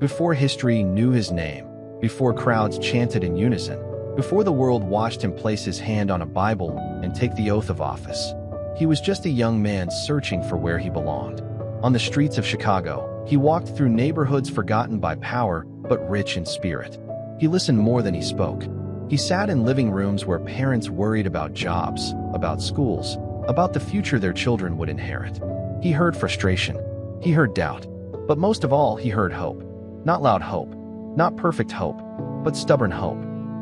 Before history knew his name, before crowds chanted in unison, before the world watched him place his hand on a Bible and take the oath of office, he was just a young man searching for where he belonged. On the streets of Chicago, he walked through neighborhoods forgotten by power but rich in spirit. He listened more than he spoke. He sat in living rooms where parents worried about jobs, about schools, about the future their children would inherit. He heard frustration. He heard doubt. But most of all, he heard hope. Not loud hope, not perfect hope, but stubborn hope.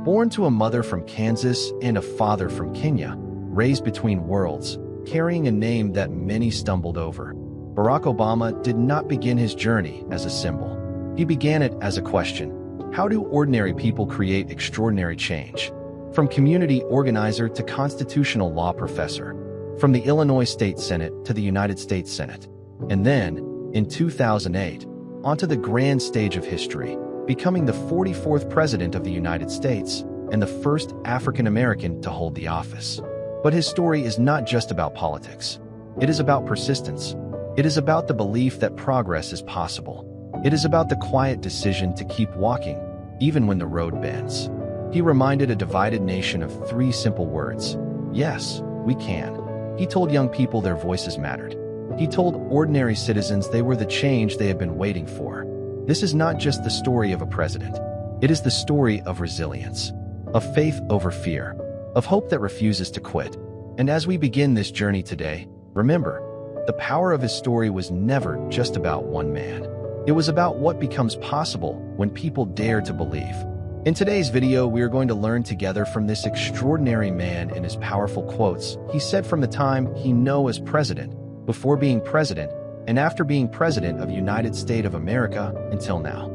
Born to a mother from Kansas and a father from Kenya, raised between worlds, carrying a name that many stumbled over, Barack Obama did not begin his journey as a symbol. He began it as a question. How do ordinary people create extraordinary change? From community organizer to constitutional law professor, from the Illinois State Senate to the United States Senate, and then, in 2008, onto the grand stage of history, becoming the 44th President of the United States and the first African American to hold the office. But his story is not just about politics. It is about persistence. It is about the belief that progress is possible. It is about the quiet decision to keep walking, even when the road bends. He reminded a divided nation of 3 simple words. Yes, we can. He told young people their voices mattered. He told ordinary citizens they were the change they had been waiting for. This is not just the story of a president. It is the story of resilience, of faith over fear, of hope that refuses to quit. And as we begin this journey today, remember, the power of his story was never just about one man. It was about what becomes possible when people dare to believe. In today's video, we are going to learn together from this extraordinary man and his powerful quotes he said from the time he knew as president, before being president, and after being president of the United States of America until now.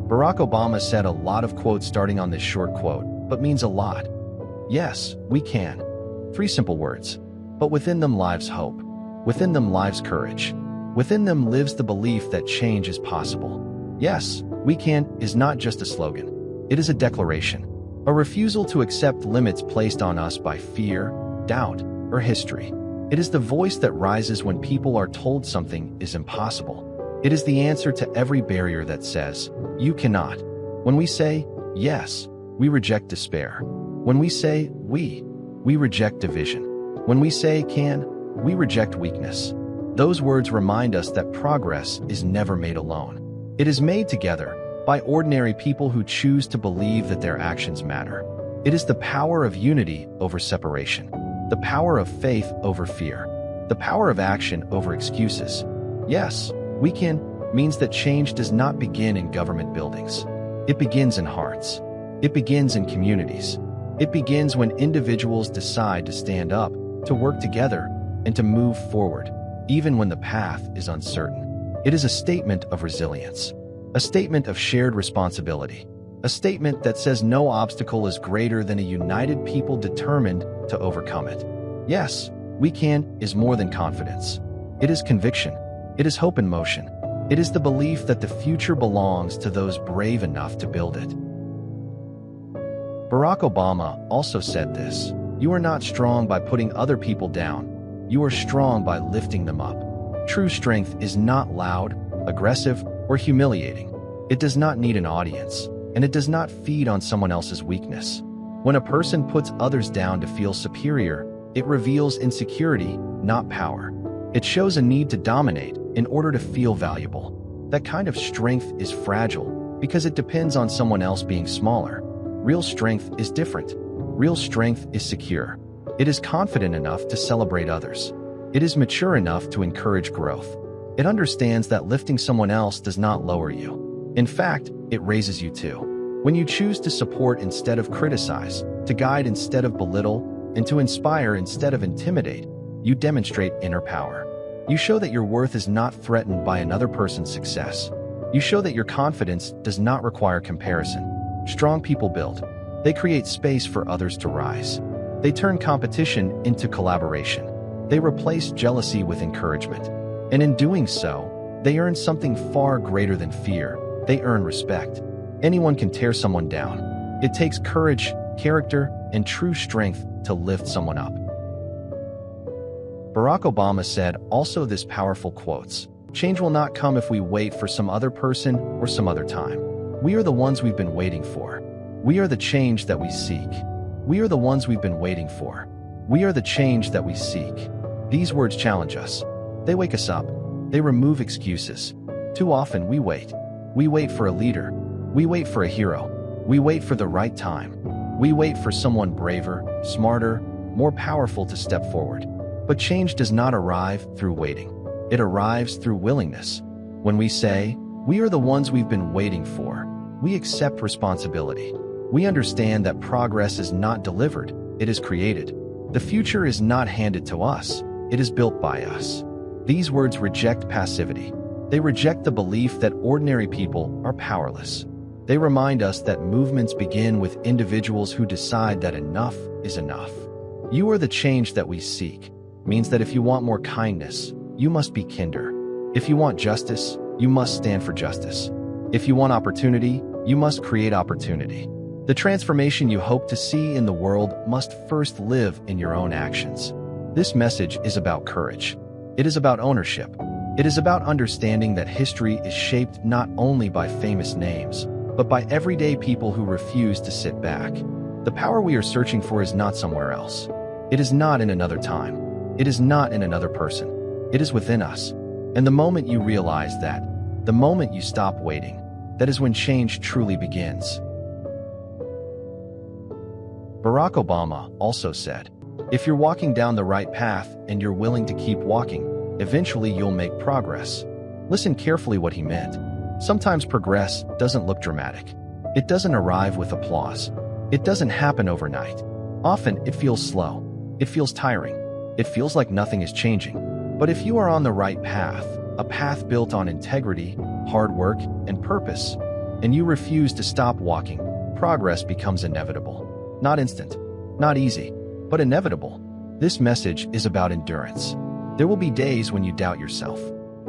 Barack Obama said a lot of quotes starting on this short quote, but means a lot. Yes, we can. 3 simple words. But within them lies hope. Within them lies courage. Within them lives the belief that change is possible. Yes, we can is not just a slogan. It is a declaration. A refusal to accept limits placed on us by fear, doubt, or history. It is the voice that rises when people are told something is impossible. It is the answer to every barrier that says, you cannot. When we say, yes, we reject despair. When we say, we reject division. When we say can, we reject weakness. Those words remind us that progress is never made alone. It is made together by ordinary people who choose to believe that their actions matter. It is the power of unity over separation, the power of faith over fear, the power of action over excuses. Yes, we can means that change does not begin in government buildings. It begins in hearts. It begins in communities. It begins when individuals decide to stand up, to work together, and to move forward, even when the path is uncertain. It is a statement of resilience, a statement of shared responsibility, a statement that says no obstacle is greater than a united people determined to overcome it. Yes, we can is more than confidence. It is conviction. It is hope in motion. It is the belief that the future belongs to those brave enough to build it. Barack Obama also said this: you are not strong by putting other people down. You are strong by lifting them up. True strength is not loud, aggressive, or humiliating. It does not need an audience, and it does not feed on someone else's weakness. When a person puts others down to feel superior, it reveals insecurity, not power. It shows a need to dominate in order to feel valuable. That kind of strength is fragile because it depends on someone else being smaller. Real strength is different. Real strength is secure. It is confident enough to celebrate others. It is mature enough to encourage growth. It understands that lifting someone else does not lower you. In fact, it raises you too. When you choose to support instead of criticize, to guide instead of belittle, and to inspire instead of intimidate, you demonstrate inner power. You show that your worth is not threatened by another person's success. You show that your confidence does not require comparison. Strong people build. They create space for others to rise. They turn competition into collaboration. They replace jealousy with encouragement. And in doing so, they earn something far greater than fear. They earn respect. Anyone can tear someone down. It takes courage, character, and true strength to lift someone up. Barack Obama said also this powerful quotes: Change will not come if we wait for some other person or some other time. We are the ones we've been waiting for. We are the change that we seek. We are the ones we've been waiting for. We are the change that we seek. These words challenge us. They wake us up. They remove excuses. Too often we wait. We wait for a leader. We wait for a hero. We wait for the right time. We wait for someone braver, smarter, more powerful to step forward. But change does not arrive through waiting. It arrives through willingness. When we say, "We are the ones we've been waiting for," we accept responsibility. We understand that progress is not delivered, it is created. The future is not handed to us, it is built by us. These words reject passivity. They reject the belief that ordinary people are powerless. They remind us that movements begin with individuals who decide that enough is enough. You are the change that we seek means that if you want more kindness, you must be kinder. If you want justice, you must stand for justice. If you want opportunity, you must create opportunity. The transformation you hope to see in the world must first live in your own actions. This message is about courage. It is about ownership. It is about understanding that history is shaped not only by famous names, but by everyday people who refuse to sit back. The power we are searching for is not somewhere else. It is not in another time. It is not in another person. It is within us. And the moment you realize that, the moment you stop waiting, that is when change truly begins. Barack Obama also said, "If you're walking down the right path and you're willing to keep walking, eventually you'll make progress." Listen carefully what he meant. Sometimes progress doesn't look dramatic. It doesn't arrive with applause. It doesn't happen overnight. Often it feels slow. It feels tiring. It feels like nothing is changing. But if you are on the right path, a path built on integrity, hard work, and purpose, and you refuse to stop walking, progress becomes inevitable. Not instant, not easy, but inevitable. This message is about endurance. There will be days when you doubt yourself,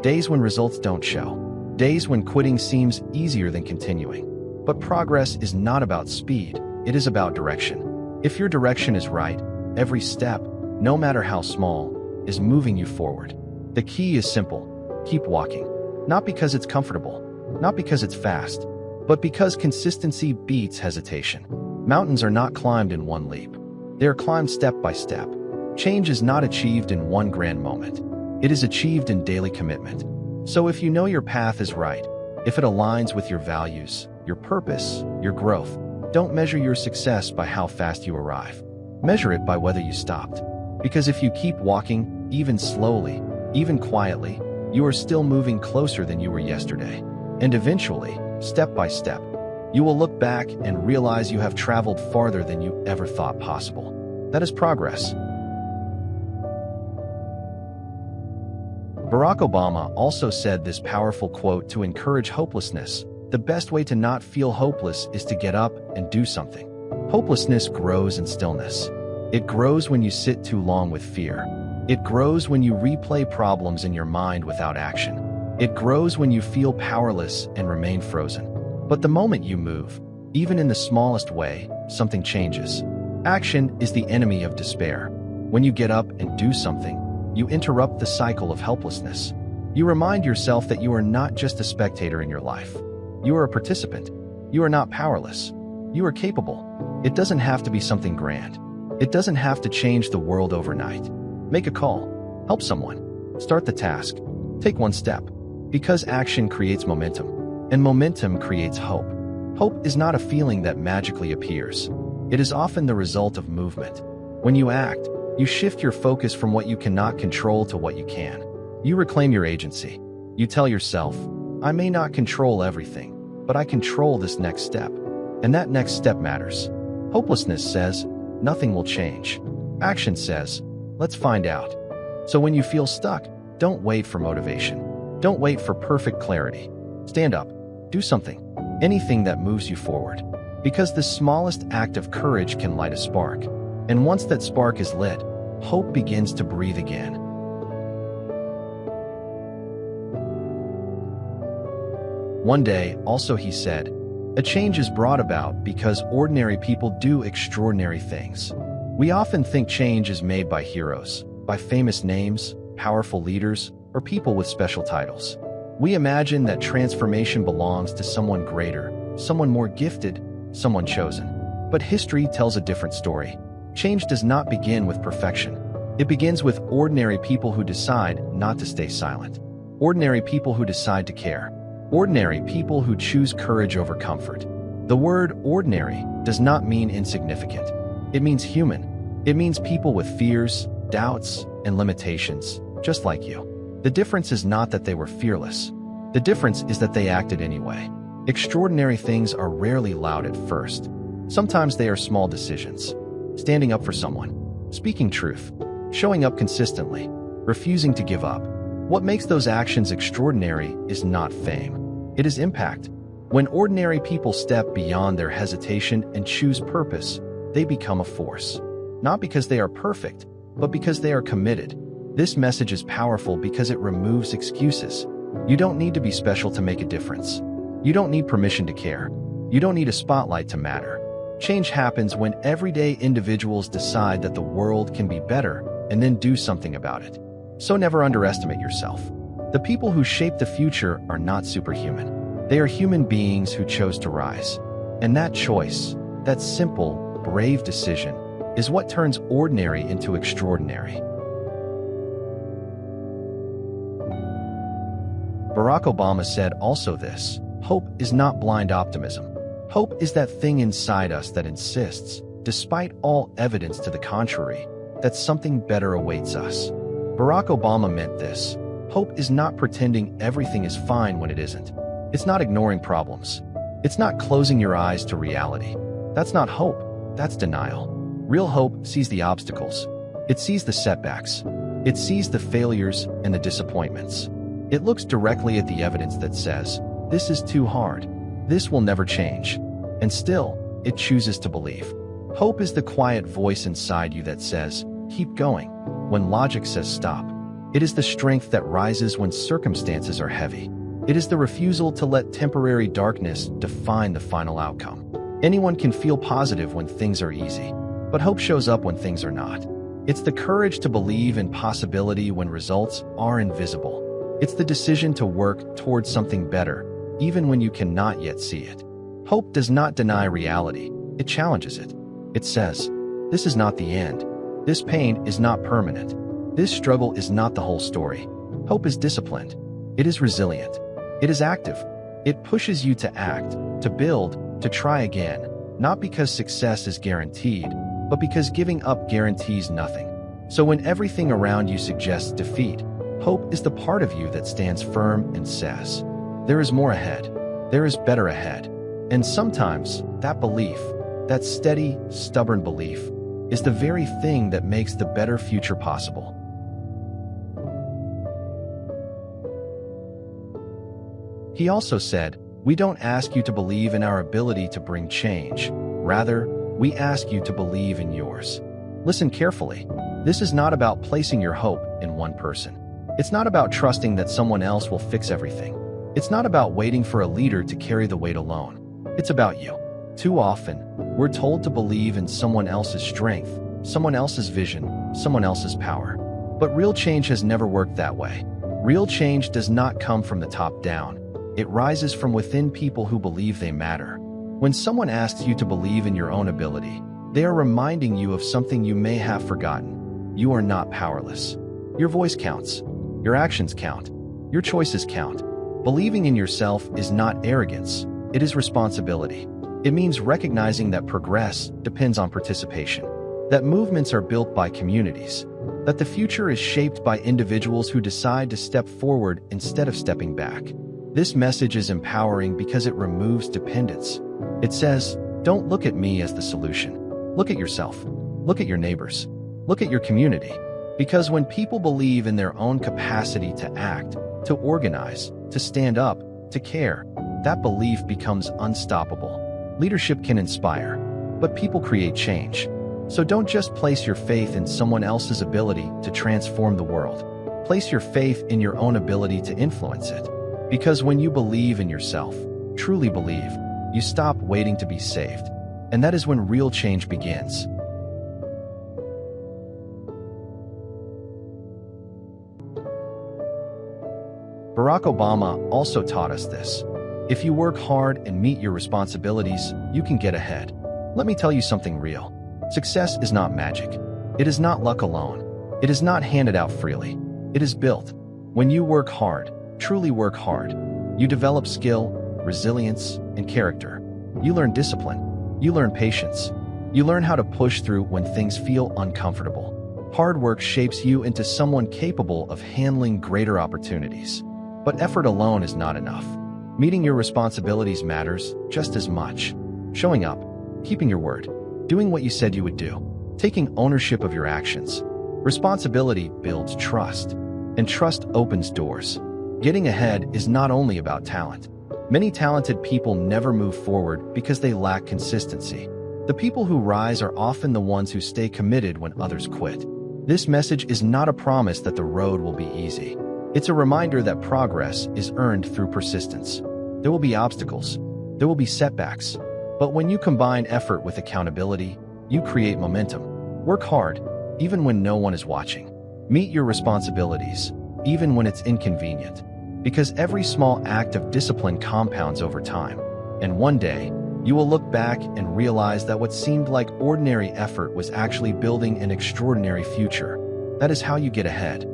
days when results don't show, days when quitting seems easier than continuing. But progress is not about speed, it is about direction. If your direction is right, every step, no matter how small, is moving you forward. The key is simple: keep walking. Not because it's comfortable, not because it's fast, but because consistency beats hesitation. Mountains are not climbed in one leap. They are climbed step by step. Change is not achieved in one grand moment. It is achieved in daily commitment. So if you know your path is right, if it aligns with your values, your purpose, your growth, don't measure your success by how fast you arrive. Measure it by whether you stopped. Because if you keep walking, even slowly, even quietly, you are still moving closer than you were yesterday. And eventually, step by step, you will look back and realize you have traveled farther than you ever thought possible. That is progress. Barack Obama also said this powerful quote to encourage hopelessness: "The best way to not feel hopeless is to get up and do something." Hopelessness grows in stillness. It grows when you sit too long with fear. It grows when you replay problems in your mind without action. It grows when you feel powerless and remain frozen. But the moment you move, even in the smallest way, something changes. Action is the enemy of despair. When you get up and do something, you interrupt the cycle of helplessness. You remind yourself that you are not just a spectator in your life. You are a participant. You are not powerless. You are capable. It doesn't have to be something grand. It doesn't have to change the world overnight. Make a call. Help someone. Start the task. Take one step. Because action creates momentum. And momentum creates hope. Hope is not a feeling that magically appears. It is often the result of movement. When you act, you shift your focus from what you cannot control to what you can. You reclaim your agency. You tell yourself, "I may not control everything, but I control this next step." And that next step matters. Hopelessness says, "Nothing will change." Action says, "Let's find out." So when you feel stuck, don't wait for motivation. Don't wait for perfect clarity. Stand up. Do something. Anything that moves you forward. Because the smallest act of courage can light a spark. And once that spark is lit, hope begins to breathe again. One day, also he said, "A change is brought about because ordinary people do extraordinary things." We often think change is made by heroes, by famous names, powerful leaders, or or people with special titles. We imagine that transformation belongs to someone greater, someone more gifted, someone chosen. But history tells a different story. Change does not begin with perfection. It begins with ordinary people who decide not to stay silent. Ordinary people who decide to care. Ordinary people who choose courage over comfort. The word ordinary does not mean insignificant. It means human. It means people with fears, doubts, and limitations, just like you. The difference is not that they were fearless. The difference is that they acted anyway. Extraordinary things are rarely loud at first. Sometimes they are small decisions. Standing up for someone, speaking truth, showing up consistently, refusing to give up. What makes those actions extraordinary is not fame. It is impact. When ordinary people step beyond their hesitation and choose purpose, they become a force. Not because they are perfect, but because they are committed. This message is powerful because it removes excuses. You don't need to be special to make a difference. You don't need permission to care. You don't need a spotlight to matter. Change happens when everyday individuals decide that the world can be better and then do something about it. So never underestimate yourself. The people who shape the future are not superhuman. They are human beings who chose to rise. And that choice, that simple, brave decision, is what turns ordinary into extraordinary. Barack Obama said also this: hope is not blind optimism. Hope is that thing inside us that insists, despite all evidence to the contrary, that something better awaits us. Barack Obama meant this. Hope is not pretending everything is fine when it isn't. It's not ignoring problems. It's not closing your eyes to reality. That's not hope. That's denial. Real hope sees the obstacles. It sees the setbacks. It sees the failures and the disappointments. It looks directly at the evidence that says, this is too hard. This will never change. And still, it chooses to believe. Hope is the quiet voice inside you that says, keep going, when logic says stop. It is the strength that rises when circumstances are heavy. It is the refusal to let temporary darkness define the final outcome. Anyone can feel positive when things are easy, but hope shows up when things are not. It's the courage to believe in possibility when results are invisible. It's the decision to work towards something better, even when you cannot yet see it. Hope does not deny reality, it challenges it. It says, this is not the end. This pain is not permanent. This struggle is not the whole story. Hope is disciplined. It is resilient. It is active. It pushes you to act, to build, to try again, not because success is guaranteed, but because giving up guarantees nothing. So when everything around you suggests defeat, hope is the part of you that stands firm and says, there is more ahead. There is better ahead. And sometimes that belief, that steady, stubborn belief, is the very thing that makes the better future possible. He also said, we don't ask you to believe in our ability to bring change. Rather, we ask you to believe in yours. Listen carefully. This is not about placing your hope in one person. It's not about trusting that someone else will fix everything. It's not about waiting for a leader to carry the weight alone. It's about you. Too often, we're told to believe in someone else's strength, someone else's vision, someone else's power. But real change has never worked that way. Real change does not come from the top down. It rises from within people who believe they matter. When someone asks you to believe in your own ability, they are reminding you of something you may have forgotten. You are not powerless. Your voice counts. Your actions count. Your choices count. Believing in yourself is not arrogance. It is responsibility. It means recognizing that progress depends on participation, that movements are built by communities, that the future is shaped by individuals who decide to step forward instead of stepping back. This message is empowering because it removes dependence. It says, don't look at me as the solution. Look at yourself. Look at your neighbors. Look at your community. Because when people believe in their own capacity to act, to organize, to stand up, to care, that belief becomes unstoppable. Leadership can inspire, but people create change. So don't just place your faith in someone else's ability to transform the world. Place your faith in your own ability to influence it. Because when you believe in yourself, truly believe, you stop waiting to be saved. And that is when real change begins. Barack Obama also taught us this. If you work hard and meet your responsibilities, you can get ahead. Let me tell you something real. Success is not magic. It is not luck alone. It is not handed out freely. It is built. When you work hard, truly work hard, you develop skill, resilience, and character. You learn discipline. You learn patience. You learn how to push through when things feel uncomfortable. Hard work shapes you into someone capable of handling greater opportunities. But effort alone is not enough. Meeting your responsibilities matters just as much. Showing up, keeping your word, doing what you said you would do, taking ownership of your actions. Responsibility builds trust, and trust opens doors. Getting ahead is not only about talent. Many talented people never move forward because they lack consistency. The people who rise are often the ones who stay committed when others quit. This message is not a promise that the road will be easy. It's a reminder that progress is earned through persistence. There will be obstacles. There will be setbacks. But when you combine effort with accountability, you create momentum. Work hard, even when no one is watching. Meet your responsibilities, even when it's inconvenient. Because every small act of discipline compounds over time. And one day, you will look back and realize that what seemed like ordinary effort was actually building an extraordinary future. That is how you get ahead.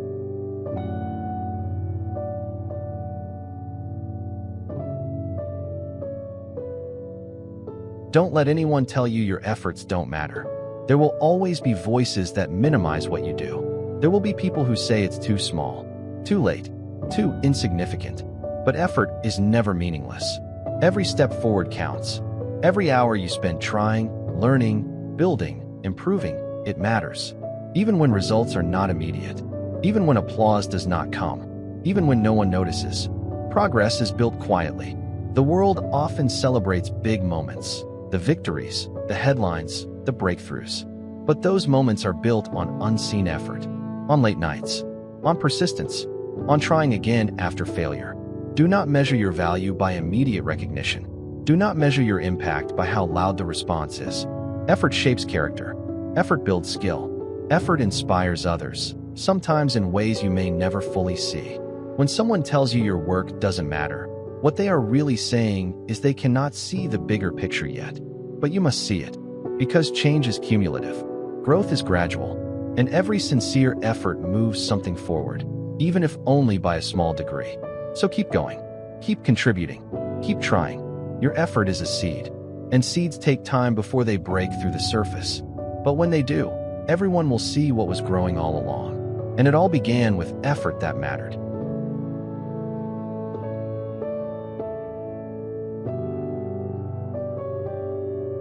Don't let anyone tell you your efforts don't matter. There will always be voices that minimize what you do. There will be people who say it's too small, too late, too insignificant. But effort is never meaningless. Every step forward counts. Every hour you spend trying, learning, building, improving, it matters. Even when results are not immediate. Even when applause does not come. Even when no one notices. Progress is built quietly. The world often celebrates big moments. The victories, the headlines, the breakthroughs. But those moments are built on unseen effort. On late nights. On persistence. On trying again after failure. Do not measure your value by immediate recognition. Do not measure your impact by how loud the response is. Effort shapes character. Effort builds skill. Effort inspires others, sometimes in ways you may never fully see. When someone tells you your work doesn't matter, what they are really saying is they cannot see the bigger picture yet. But you must see it. Because change is cumulative. Growth is gradual. And every sincere effort moves something forward, even if only by a small degree. So keep going. Keep contributing. Keep trying. Your effort is a seed, and seeds take time before they break through the surface. But when they do, everyone will see what was growing all along. And it all began with effort that mattered.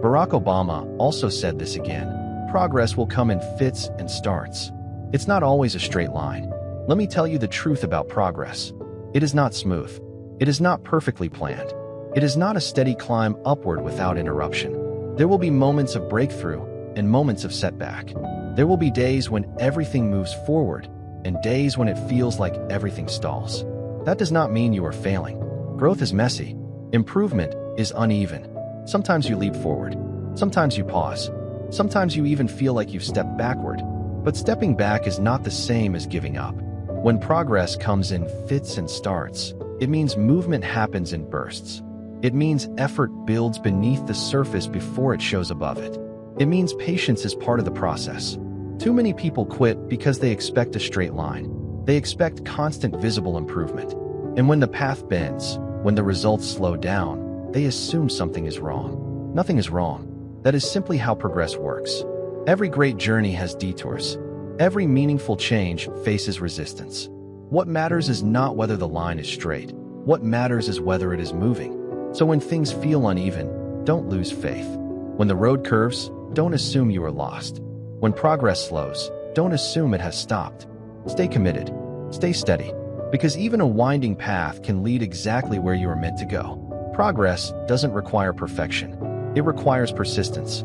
Barack Obama also said this again. Progress will come in fits and starts. It's not always a straight line. Let me tell you the truth about progress. It is not smooth. It is not perfectly planned. It is not a steady climb upward without interruption. There will be moments of breakthrough and moments of setback. There will be days when everything moves forward and days when it feels like everything stalls. That does not mean you are failing. Growth is messy. Improvement is uneven. Sometimes you leap forward. Sometimes you pause. Sometimes you even feel like you've stepped backward. But stepping back is not the same as giving up. When progress comes in fits and starts, it means movement happens in bursts. It means effort builds beneath the surface before it shows above it. It means patience is part of the process. Too many people quit because they expect a straight line. They expect constant visible improvement. And when the path bends, when the results slow down, they assume something is wrong. Nothing is wrong. That is simply how progress works. Every great journey has detours. Every meaningful change faces resistance. What matters is not whether the line is straight. What matters is whether it is moving. So when things feel uneven, don't lose faith. When the road curves, don't assume you are lost. When progress slows, don't assume it has stopped. Stay committed. Stay steady. Because even a winding path can lead exactly where you are meant to go. Progress doesn't require perfection. It requires persistence.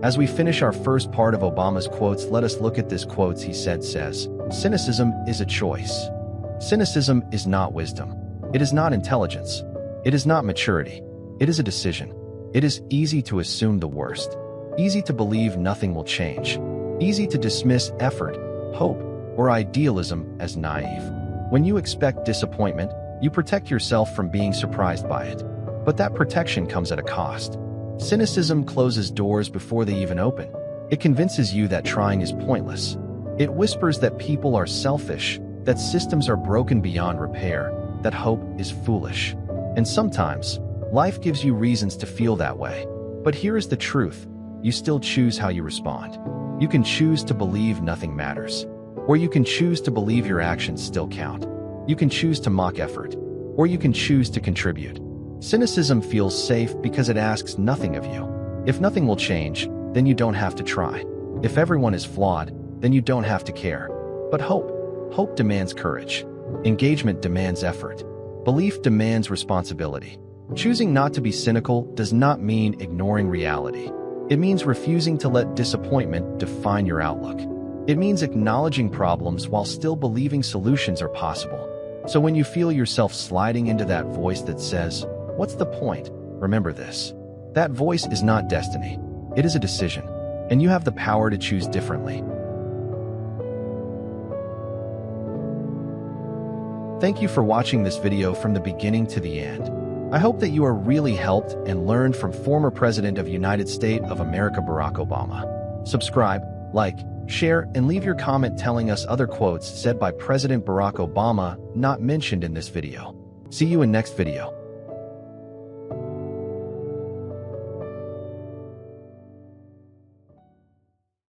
As we finish our first part of Obama's quotes, let us look at this quote he says, cynicism is a choice. Cynicism is not wisdom. It is not intelligence. It is not maturity. It is a decision. It is easy to assume the worst. Easy to believe nothing will change. Easy to dismiss effort, hope, or idealism as naive. When you expect disappointment, you protect yourself from being surprised by it. But that protection comes at a cost. Cynicism closes doors before they even open. It convinces you that trying is pointless. It whispers that people are selfish, that systems are broken beyond repair, that hope is foolish. And sometimes, life gives you reasons to feel that way. But here is the truth. You still choose how you respond. You can choose to believe nothing matters. Or you can choose to believe your actions still count. You can choose to mock effort. Or you can choose to contribute. Cynicism feels safe because it asks nothing of you. If nothing will change, then you don't have to try. If everyone is flawed, then you don't have to care. But hope demands courage. Engagement demands effort. Belief demands responsibility. Choosing not to be cynical does not mean ignoring reality. It means refusing to let disappointment define your outlook. It means acknowledging problems while still believing solutions are possible. So when you feel yourself sliding into that voice that says, "What's the point?" remember this. That voice is not destiny. It is a decision, and you have the power to choose differently. Thank you for watching this video from the beginning to the end. I hope that you are really helped and learned from former President of United States of America Barack Obama. Subscribe, like, share, and leave your comment telling us other quotes said by President Barack Obama not mentioned in this video. See you in next video.